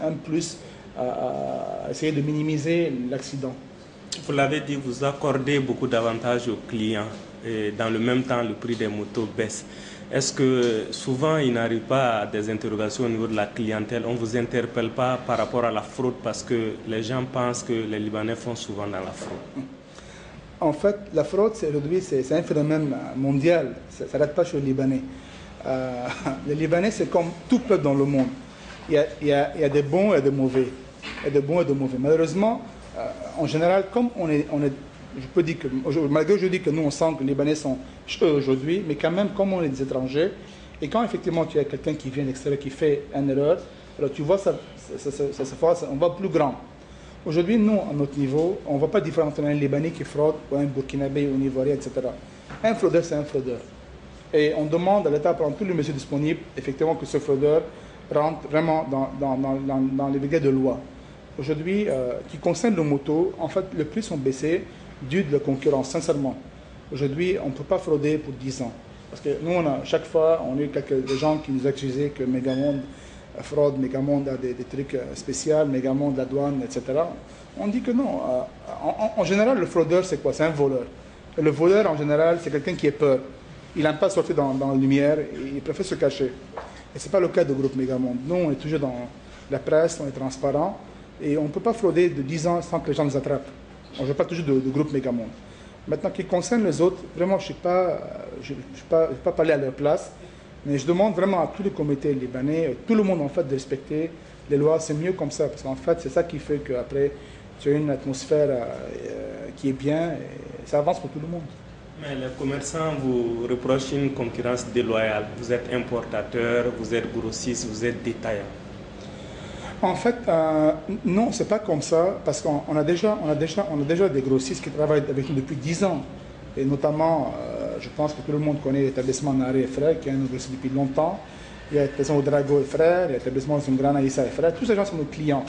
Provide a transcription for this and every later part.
un plus à essayer de minimiser l'accident. Vous l'avez dit, vous accordez beaucoup d'avantages aux clients et dans le même temps, le prix des motos baisse. Est-ce que souvent, il n'arrive pas à des interrogations au niveau de la clientèle? On ne vous interpelle pas par rapport à la fraude parce que les gens pensent que les Libanais font souvent dans la fraude. En fait, la fraude, aujourd'hui, c'est un phénomène mondial. Ça ne s'arrête pas chez les Libanais. Les Libanais, c'est comme tout peuple dans le monde. Il y a des bons et des mauvais. Il y a des bons et des mauvais. Malheureusement, en général, comme on est, je peux dire que, malgré que je dis que nous, on sent que les Libanais sont eux aujourd'hui, mais quand même, comme on est des étrangers, et quand effectivement tu as quelqu'un qui vient de l'extérieur, qui fait une erreur, alors tu vois, on va plus grand. Aujourd'hui, nous, à notre niveau, on ne voit pas de différence entre un Libanais qui fraude ou un Burkinabé ou un Ivoirien, etc. Un fraudeur, c'est un fraudeur. Et on demande à l'État de prendre tous les mesures disponibles, effectivement, que ce fraudeur rentre vraiment dans les brigades de loi. Aujourd'hui, qui concerne le moto, en fait, les prix sont baissés dû de la concurrence, sincèrement. Aujourd'hui, on ne peut pas frauder pour 10 ans. Parce que nous, chaque fois, on a eu des gens qui nous accusaient que Megamonde fraude, Megamonde a des trucs spéciaux, Megamonde, la douane, etc. On dit que non. En général, le fraudeur, c'est quoi? C'est un voleur. Et le voleur, en général, c'est quelqu'un qui a peur. Il n'aime pas sortir dans la lumière, il préfère se cacher. Et ce n'est pas le cas du groupe Megamonde. Nous, on est toujours dans la presse, on est transparent, et on ne peut pas frauder de 10 ans sans que les gens nous attrapent. On ne veut pas toujours du groupe Megamonde. Maintenant, qui concerne les autres, vraiment, je ne vais pas parler à leur place, mais je demande vraiment à tous les comités libanais, tout le monde en fait, de respecter les lois. C'est mieux comme ça, parce qu'en fait, c'est ça qui fait qu'après, tu as une atmosphère qui est bien, et ça avance pour tout le monde. Mais les commerçants vous reprochent une concurrence déloyale. Vous êtes importateur, vous êtes grossiste, vous êtes détaillant. En fait, non, c'est pas comme ça, parce qu'on a déjà des grossistes qui travaillent avec nous depuis 10 ans. Et notamment, je pense que tout le monde connaît l'établissement Naré et Frères, qui est un grossiste depuis longtemps. Il y a l'établissement Drago et Frères, il y a l'établissement Zungrana Issa et Frères. Tous ces gens sont nos clients.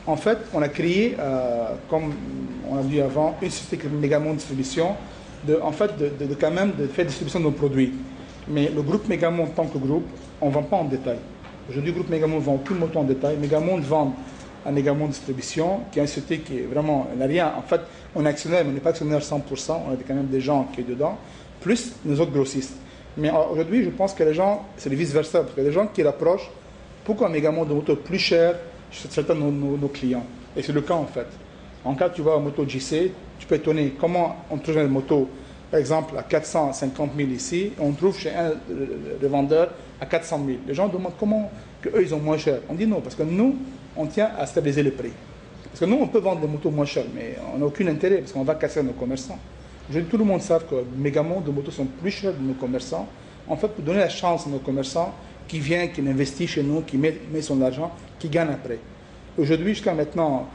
En fait, on a créé, comme on a dit avant, une société qui est Megamonde Distribution, quand même de faire distribution de nos produits. Mais le groupe Megamonde, en tant que groupe, on ne vend pas en détail. Aujourd'hui, le groupe Megamonde vend aucune moto en détail. Megamonde vend à Megamonde Distribution, qui est une société qui est vraiment, elle n'a rien. En fait, on est actionnaire, mais on n'est pas actionnaire 100%. On a quand même des gens qui sont dedans, plus nos autres grossistes. Mais aujourd'hui, je pense que les gens, c'est le vice-versa. Parce qu'il y a des gens qui rapprochent, pourquoi Megamonde de moto plus cher chez certains de nos clients. Et c'est le cas en fait. En cas, tu vas à Moto JC, tu peux étonner comment on trouve une moto, par exemple, à 450 000 ici, et on trouve chez un revendeur à 400 000. Les gens demandent comment eux ils ont moins cher. On dit non, parce que nous, on tient à stabiliser le prix. Parce que nous, on peut vendre des motos moins chères, mais on n'a aucun intérêt, parce qu'on va casser nos commerçants. Tout le monde sait que Megamonde de motos sont plus chers que nos commerçants. En fait, pour donner la chance à nos commerçants qui viennent, qui investissent chez nous, qui met son argent, qui gagnent après. Aujourd'hui, jusqu'à maintenant,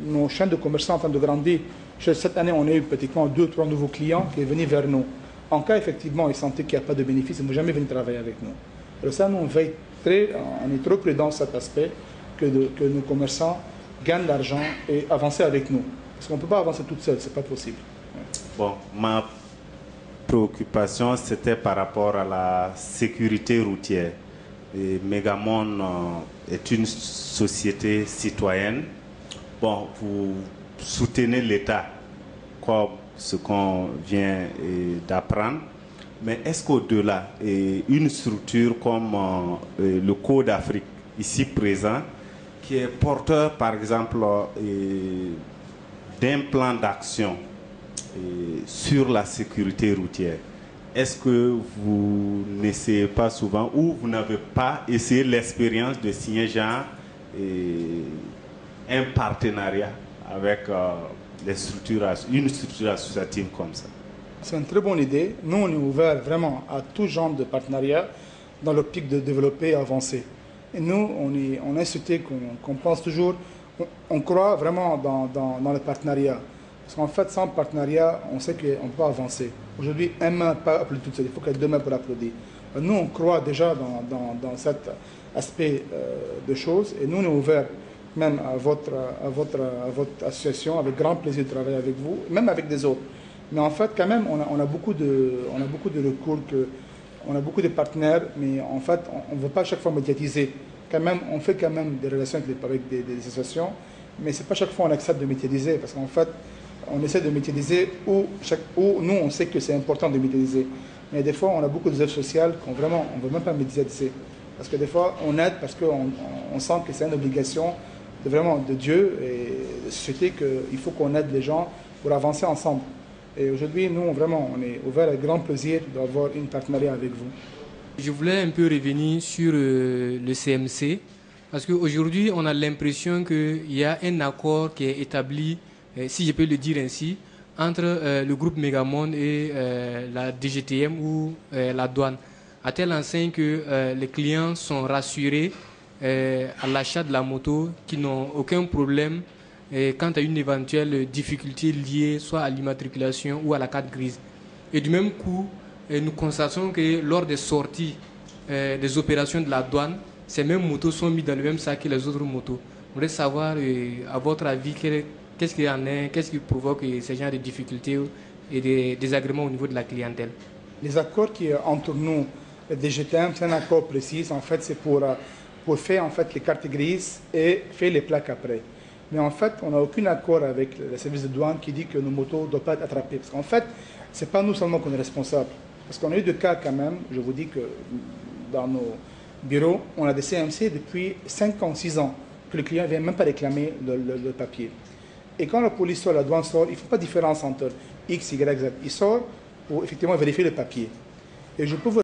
nos chaînes de commerçants sont en train de grandir. Cette année, on a eu pratiquement 2 ou 3 nouveaux clients qui sont venus vers nous. En cas, effectivement, ils sentaient qu'il n'y a pas de bénéfice, ils ne vont jamais venir travailler avec nous. Alors ça, nous, on est trop prudents sur cet aspect que nos commerçants gagnent de l'argent et avancent avec nous. Parce qu'on ne peut pas avancer tout seul, ce n'est pas possible. Bon, ma préoccupation, c'était par rapport à la sécurité routière. Et Megamonde est une société citoyenne. Bon, vous soutenez l'État, comme ce qu'on vient d'apprendre. Mais est-ce qu'au-delà, une structure comme le Code Afrique, ici présent, qui est porteur, par exemple, d'un plan d'action sur la sécurité routière, est-ce que vous n'essayez pas souvent ou vous n'avez pas essayé l'expérience de signer un partenariat avec une structure associative comme ça? C'est une très bonne idée. Nous, on est ouvert vraiment à tout genre de partenariat dans l'optique de développer et avancer. Et nous, on est une société qu'on pense toujours, on croit vraiment dans le partenariat. Parce qu'en fait, sans partenariat, on sait qu'on ne peut pas avancer. Aujourd'hui, un main ne peut pas applaudir toute seule, il faut qu'il y ait 2 mains pour applaudir. Nous, on croit déjà dans cet aspect de choses et nous, on est ouvert même à votre association, avec grand plaisir de travailler avec vous, même avec des autres. Mais en fait, quand même, on a beaucoup de recours, on a beaucoup de partenaires, mais en fait, on ne veut pas à chaque fois médiatiser. on fait quand même des relations avec des associations, mais c'est pas chaque fois on accepte de médiatiser, parce qu'en fait, on essaie de médiatiser où nous, on sait que c'est important de médiatiser. Mais des fois, on a beaucoup d'œuvres sociales qu'on vraiment, on ne veut même pas médiatiser. Parce que des fois, on aide parce qu'on sent que c'est une obligation de Dieu et de société qu'il faut qu'on aide les gens pour avancer ensemble. Et aujourd'hui, nous, vraiment, on est ouvert avec grand plaisir d'avoir une partenariat avec vous. Je voulais un peu revenir sur le CMC, parce qu'aujourd'hui, on a l'impression qu'il y a un accord qui est établi, si je peux le dire ainsi, entre le groupe Megamonde et la DGTM ou la douane, à telle enseigne que les clients sont rassurés à l'achat de la moto, qui n'ont aucun problème quant à une éventuelle difficulté liée soit à l'immatriculation ou à la carte grise. Et du même coup, nous constatons que lors des sorties des opérations de la douane, ces mêmes motos sont mises dans le même sac que les autres motos. On voudrait savoir, à votre avis, qu'est-ce qu'il y en a, qu'est-ce qui provoque ces genres de difficultés et des désagréments au niveau de la clientèle? Les accords qui entre nous, des GTM, c'est un accord précis. En fait, c'est pour faire en fait, les cartes grises et faire les plaques après. Mais en fait, on n'a aucun accord avec le service de douane qui dit que nos motos ne doivent pas être attrapées. Parce qu'en fait, ce n'est pas nous seulement qu'on est responsable. Parce qu'on a eu des cas quand même, je vous dis que dans nos bureaux, on a des CMC depuis 5 ans, 6 ans, que le client ne vient même pas réclamer le papier. Et quand la police sort, la douane sort, il ne faut pas de différence entre X, Y, Z. Il sort pour effectivement vérifier le papier. Et je peux vous